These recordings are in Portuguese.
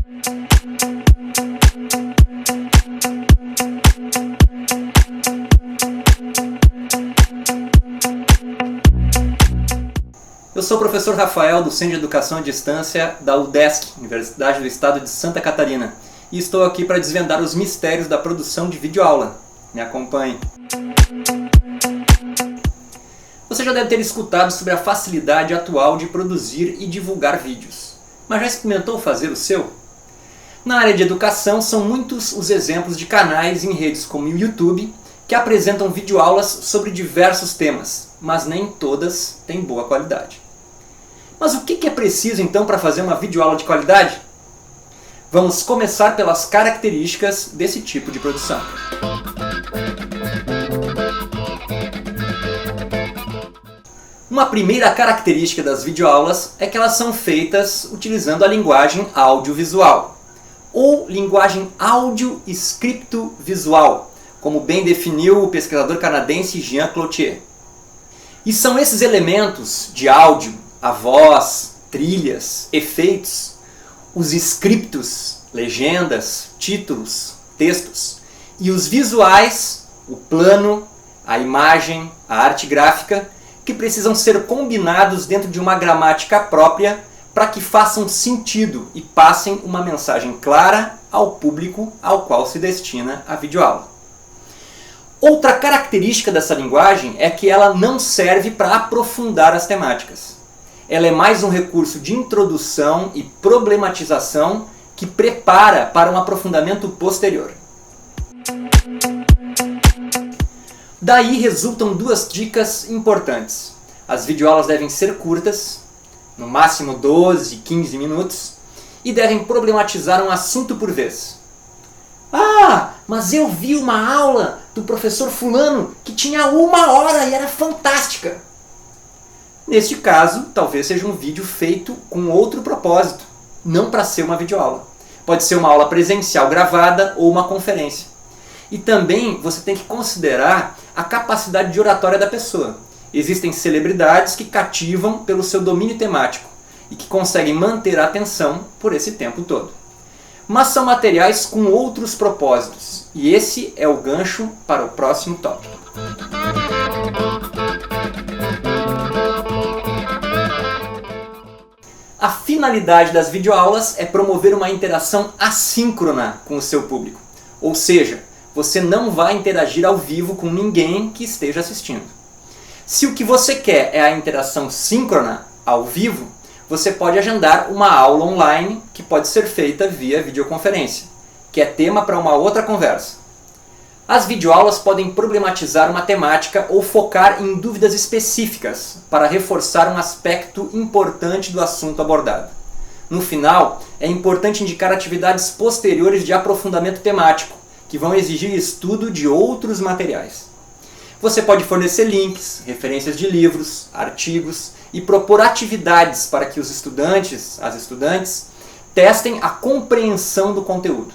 Eu sou o professor Rafael, do Centro de Educação à Distância da UDESC, Universidade do Estado de Santa Catarina, e estou aqui para desvendar os mistérios da produção de videoaula. Me acompanhe. Você já deve ter escutado sobre a facilidade atual de produzir e divulgar vídeos, mas já experimentou fazer o seu? Na área de educação, são muitos os exemplos de canais em redes como o YouTube que apresentam videoaulas sobre diversos temas, mas nem todas têm boa qualidade. Mas o que é preciso então para fazer uma videoaula de qualidade? Vamos começar pelas características desse tipo de produção. Uma primeira característica das videoaulas é que elas são feitas utilizando a linguagem audiovisual, ou linguagem áudio-scripto-visual, como bem definiu o pesquisador canadense Jean Cloutier. E são esses elementos de áudio, a voz, trilhas, efeitos, os scriptos, legendas, títulos, textos, e os visuais, o plano, a imagem, a arte gráfica, que precisam ser combinados dentro de uma gramática própria para que façam sentido e passem uma mensagem clara ao público ao qual se destina a videoaula. Outra característica dessa linguagem é que ela não serve para aprofundar as temáticas. Ela é mais um recurso de introdução e problematização que prepara para um aprofundamento posterior. Daí resultam duas dicas importantes. As videoaulas devem ser curtas, no máximo 12, 15 minutos, e devem problematizar um assunto por vez. Ah, mas eu vi uma aula do professor fulano que tinha 1 hora e era fantástica. Neste caso, talvez seja um vídeo feito com outro propósito, não para ser uma videoaula. Pode ser uma aula presencial gravada ou uma conferência. E também você tem que considerar a capacidade de oratória da pessoa. Existem celebridades que cativam pelo seu domínio temático e que conseguem manter a atenção por esse tempo todo. Mas são materiais com outros propósitos, e esse é o gancho para o próximo tópico. A finalidade das videoaulas é promover uma interação assíncrona com o seu público, ou seja, você não vai interagir ao vivo com ninguém que esteja assistindo. Se o que você quer é a interação síncrona, ao vivo, você pode agendar uma aula online que pode ser feita via videoconferência, que é tema para uma outra conversa. As videoaulas podem problematizar uma temática ou focar em dúvidas específicas para reforçar um aspecto importante do assunto abordado. No final, é importante indicar atividades posteriores de aprofundamento temático, que vão exigir estudo de outros materiais. Você pode fornecer links, referências de livros, artigos e propor atividades para que os estudantes, as estudantes, testem a compreensão do conteúdo.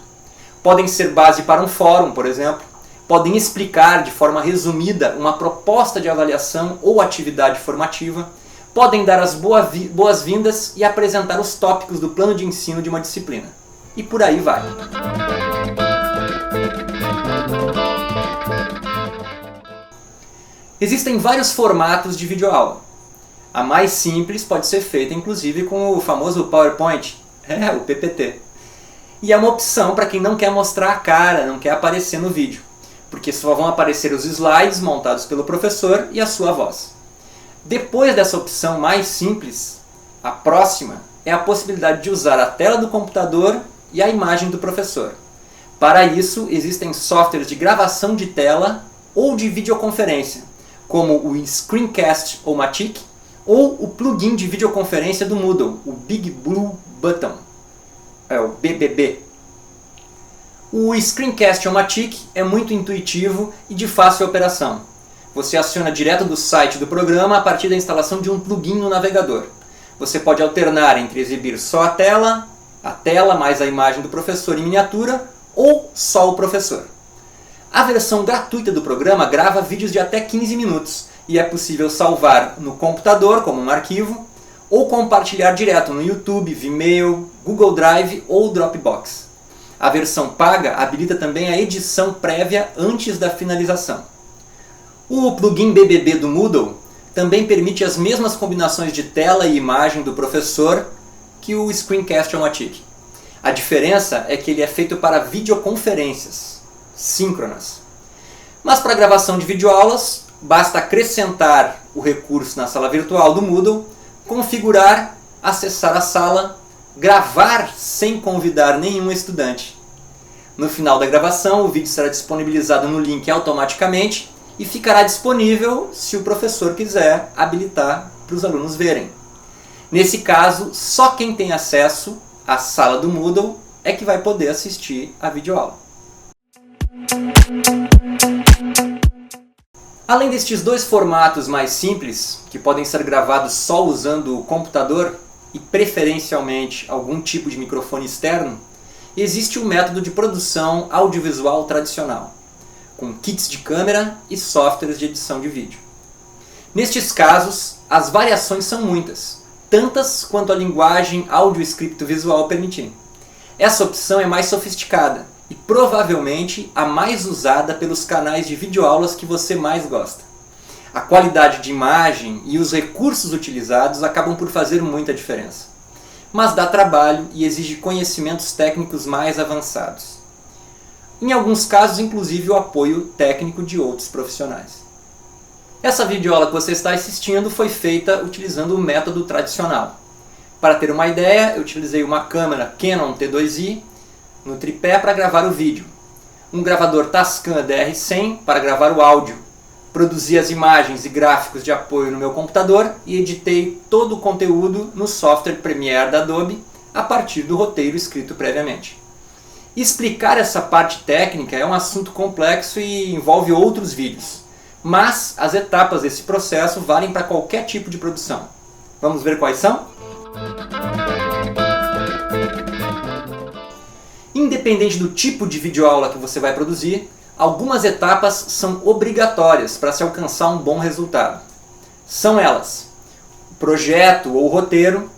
Podem ser base para um fórum, por exemplo, podem explicar de forma resumida uma proposta de avaliação ou atividade formativa, podem dar as boas-vindas e apresentar os tópicos do plano de ensino de uma disciplina. E por aí vai. Existem vários formatos de videoaula. A mais simples pode ser feita inclusive com o famoso PowerPoint, o PPT. E é uma opção para quem não quer mostrar a cara, não quer aparecer no vídeo, porque só vão aparecer os slides montados pelo professor e a sua voz. Depois dessa opção mais simples, a próxima é a possibilidade de usar a tela do computador e a imagem do professor. Para isso, existem softwares de gravação de tela ou de videoconferência, como o Screencast-O-Matic ou o plugin de videoconferência do Moodle, o Big Blue Button, o BBB. O Screencast-O-Matic é muito intuitivo e de fácil operação. Você aciona direto do site do programa a partir da instalação de um plugin no navegador. Você pode alternar entre exibir só a tela mais a imagem do professor em miniatura, ou só o professor. A versão gratuita do programa grava vídeos de até 15 minutos e é possível salvar no computador como um arquivo ou compartilhar direto no YouTube, Vimeo, Google Drive ou Dropbox. A versão paga habilita também a edição prévia antes da finalização. O plugin BBB do Moodle também permite as mesmas combinações de tela e imagem do professor que o Screencast-O-Matic. A diferença é que ele é feito para videoconferências síncronas. Mas para gravação de videoaulas, basta acrescentar o recurso na sala virtual do Moodle, configurar, acessar a sala, gravar sem convidar nenhum estudante. No final da gravação, o vídeo será disponibilizado no link automaticamente e ficará disponível se o professor quiser habilitar para os alunos verem. Nesse caso, só quem tem acesso à sala do Moodle é que vai poder assistir a videoaula. Além destes dois formatos mais simples, que podem ser gravados só usando o computador e preferencialmente algum tipo de microfone externo, existe o método de produção audiovisual tradicional, com kits de câmera e softwares de edição de vídeo. Nestes casos, as variações são muitas, tantas quanto a linguagem audio-script-visual permitir. Essa opção é mais sofisticada e provavelmente a mais usada pelos canais de videoaulas que você mais gosta. A qualidade de imagem e os recursos utilizados acabam por fazer muita diferença. Mas dá trabalho e exige conhecimentos técnicos mais avançados. Em alguns casos, inclusive, o apoio técnico de outros profissionais. Essa videoaula que você está assistindo foi feita utilizando o método tradicional. Para ter uma ideia, eu utilizei uma câmera Canon T2i no tripé para gravar o vídeo, um gravador Tascam DR100 para gravar o áudio, produzi as imagens e gráficos de apoio no meu computador e editei todo o conteúdo no software Premiere da Adobe a partir do roteiro escrito previamente. Explicar essa parte técnica é um assunto complexo e envolve outros vídeos, mas as etapas desse processo valem para qualquer tipo de produção. Vamos ver quais são? Independente do tipo de videoaula que você vai produzir, algumas etapas são obrigatórias para se alcançar um bom resultado. São elas: o projeto ou roteiro,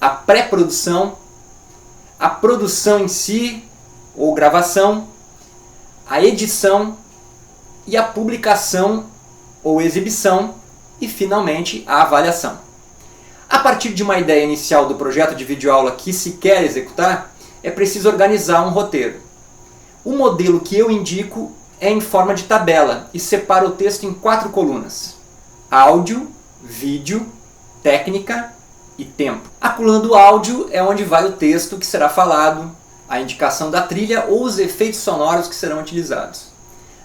a pré-produção, a produção em si ou gravação, a edição e a publicação ou exibição e, finalmente, a avaliação. A partir de uma ideia inicial do projeto de videoaula que se quer executar, é preciso organizar um roteiro. O modelo que eu indico é em forma de tabela e separa o texto em 4 colunas: áudio, vídeo, técnica e tempo. A coluna do áudio é onde vai o texto que será falado, a indicação da trilha ou os efeitos sonoros que serão utilizados.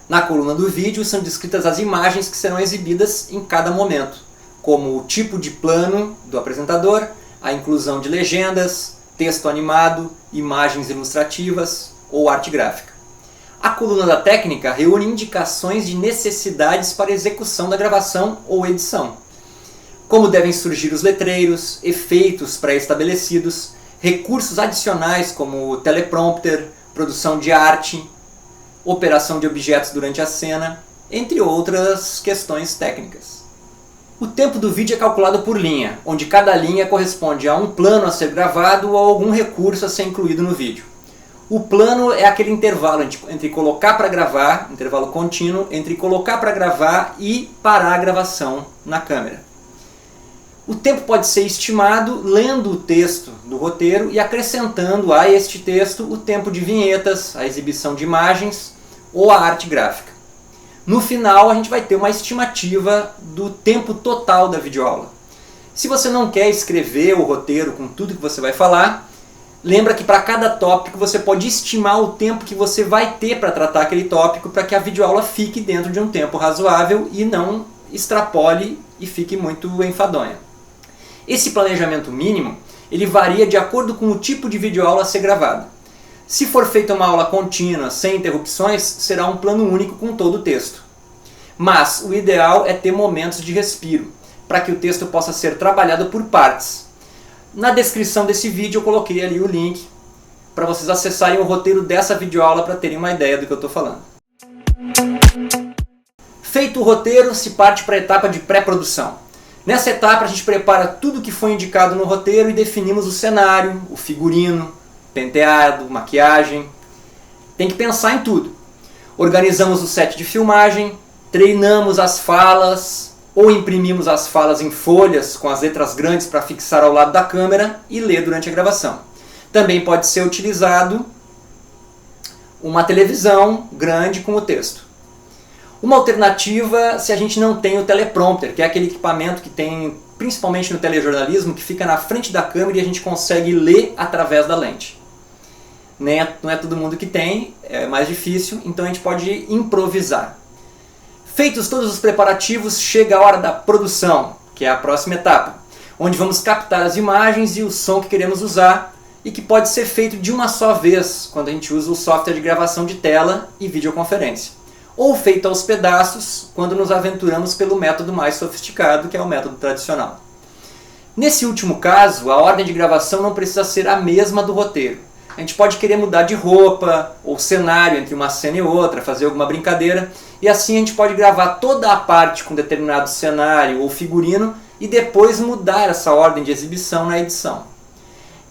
Na coluna do vídeo são descritas as imagens que serão exibidas em cada momento, como o tipo de plano do apresentador, a inclusão de legendas, texto animado, imagens ilustrativas ou arte gráfica. A coluna da técnica reúne indicações de necessidades para execução da gravação ou edição, como devem surgir os letreiros, efeitos pré-estabelecidos, recursos adicionais como teleprompter, produção de arte, operação de objetos durante a cena, entre outras questões técnicas. O tempo do vídeo é calculado por linha, onde cada linha corresponde a um plano a ser gravado ou algum recurso a ser incluído no vídeo. O plano é aquele intervalo entre colocar para gravar, intervalo contínuo, entre colocar para gravar e parar a gravação na câmera. O tempo pode ser estimado lendo o texto do roteiro e acrescentando a este texto o tempo de vinhetas, a exibição de imagens ou a arte gráfica. No final, a gente vai ter uma estimativa do tempo total da videoaula. Se você não quer escrever o roteiro com tudo que você vai falar, lembra que para cada tópico você pode estimar o tempo que você vai ter para tratar aquele tópico para que a videoaula fique dentro de um tempo razoável e não extrapole e fique muito enfadonha. Esse planejamento mínimo ele varia de acordo com o tipo de videoaula a ser gravada. Se for feita uma aula contínua, sem interrupções, será um plano único com todo o texto. Mas o ideal é ter momentos de respiro, para que o texto possa ser trabalhado por partes. Na descrição desse vídeo eu coloquei ali o link para vocês acessarem o roteiro dessa videoaula para terem uma ideia do que eu estou falando. Feito o roteiro, se parte para a etapa de pré-produção. Nessa etapa a gente prepara tudo que foi indicado no roteiro e definimos o cenário, o figurino, penteado, maquiagem. Tem que pensar em tudo. Organizamos o set de filmagem, treinamos as falas ou imprimimos as falas em folhas com as letras grandes para fixar ao lado da câmera e ler durante a gravação. Também pode ser utilizado uma televisão grande com o texto. Uma alternativa se a gente não tem o teleprompter, que é aquele equipamento que tem principalmente no telejornalismo, que fica na frente da câmera e a gente consegue ler através da lente. Não é todo mundo que tem, é mais difícil, então a gente pode improvisar. Feitos todos os preparativos, chega a hora da produção, que é a próxima etapa, onde vamos captar as imagens e o som que queremos usar e que pode ser feito de uma só vez, quando a gente usa o software de gravação de tela e videoconferência, ou feito aos pedaços, quando nos aventuramos pelo método mais sofisticado, que é o método tradicional. Nesse último caso, a ordem de gravação não precisa ser a mesma do roteiro. A gente pode querer mudar de roupa ou cenário entre uma cena e outra, fazer alguma brincadeira, e assim a gente pode gravar toda a parte com determinado cenário ou figurino e depois mudar essa ordem de exibição na edição.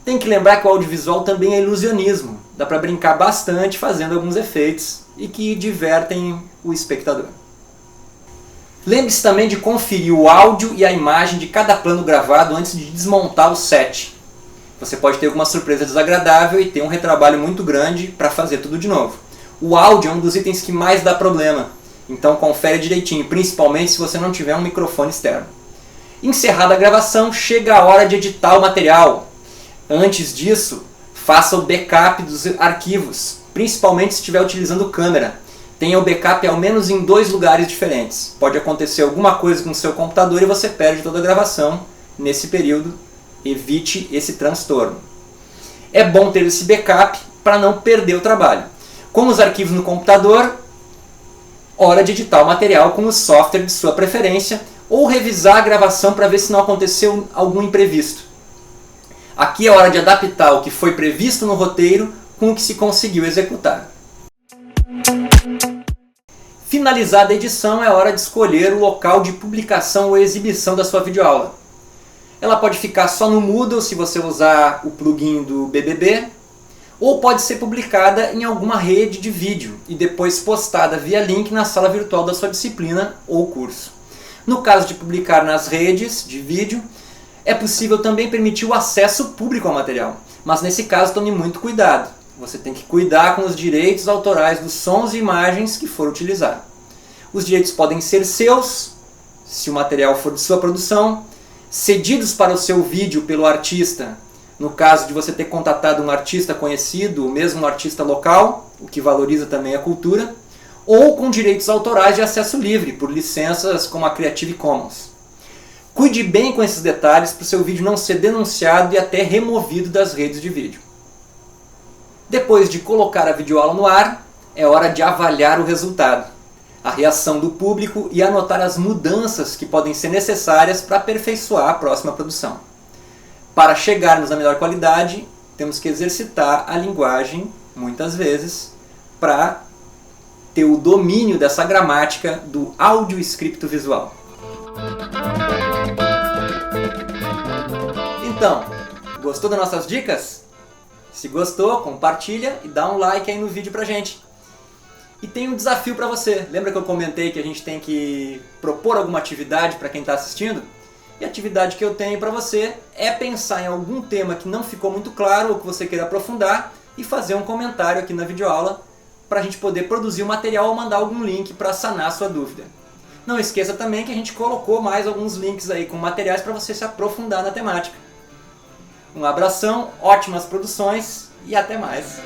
Tem que lembrar que o audiovisual também é ilusionismo, dá para brincar bastante fazendo alguns efeitos e que divertem o espectador. Lembre-se também de conferir o áudio e a imagem de cada plano gravado antes de desmontar o set. Você pode ter alguma surpresa desagradável e ter um retrabalho muito grande para fazer tudo de novo. O áudio é um dos itens que mais dá problema, então confere direitinho, principalmente se você não tiver um microfone externo. Encerrada a gravação, chega a hora de editar o material. Antes disso, faça o backup dos arquivos, principalmente se estiver utilizando câmera. Tenha o backup ao menos em 2 lugares diferentes. Pode acontecer alguma coisa com o seu computador e você perde toda a gravação nesse período. Evite esse transtorno. É bom ter esse backup para não perder o trabalho. Com os arquivos no computador, hora de editar o material com o software de sua preferência ou revisar a gravação para ver se não aconteceu algum imprevisto. Aqui é hora de adaptar o que foi previsto no roteiro com o que se conseguiu executar. Finalizada a edição, é hora de escolher o local de publicação ou exibição da sua videoaula. Ela pode ficar só no Moodle se você usar o plugin do BBB, ou pode ser publicada em alguma rede de vídeo e depois postada via link na sala virtual da sua disciplina ou curso. No caso de publicar nas redes de vídeo, é possível também permitir o acesso público ao material, mas nesse caso tome muito cuidado. Você tem que cuidar com os direitos autorais dos sons e imagens que for utilizar. Os direitos podem ser seus, se o material for de sua produção, cedidos para o seu vídeo pelo artista, no caso de você ter contatado um artista conhecido, ou mesmo um artista local, o que valoriza também a cultura, ou com direitos autorais de acesso livre, por licenças como a Creative Commons. Cuide bem com esses detalhes para o seu vídeo não ser denunciado e até removido das redes de vídeo. Depois de colocar a videoaula no ar, é hora de avaliar o resultado, a reação do público e anotar as mudanças que podem ser necessárias para aperfeiçoar a próxima produção. Para chegarmos na melhor qualidade, temos que exercitar a linguagem, muitas vezes, para ter o domínio dessa gramática do áudio escrito visual. Então, gostou das nossas dicas? Se gostou, compartilha e dá um like aí no vídeo pra gente. E tem um desafio para você. Lembra que eu comentei que a gente tem que propor alguma atividade para quem está assistindo? E a atividade que eu tenho para você é pensar em algum tema que não ficou muito claro ou que você queira aprofundar e fazer um comentário aqui na videoaula para a gente poder produzir o material ou mandar algum link para sanar a sua dúvida. Não esqueça também que a gente colocou mais alguns links aí com materiais para você se aprofundar na temática. Um abração, ótimas produções e até mais!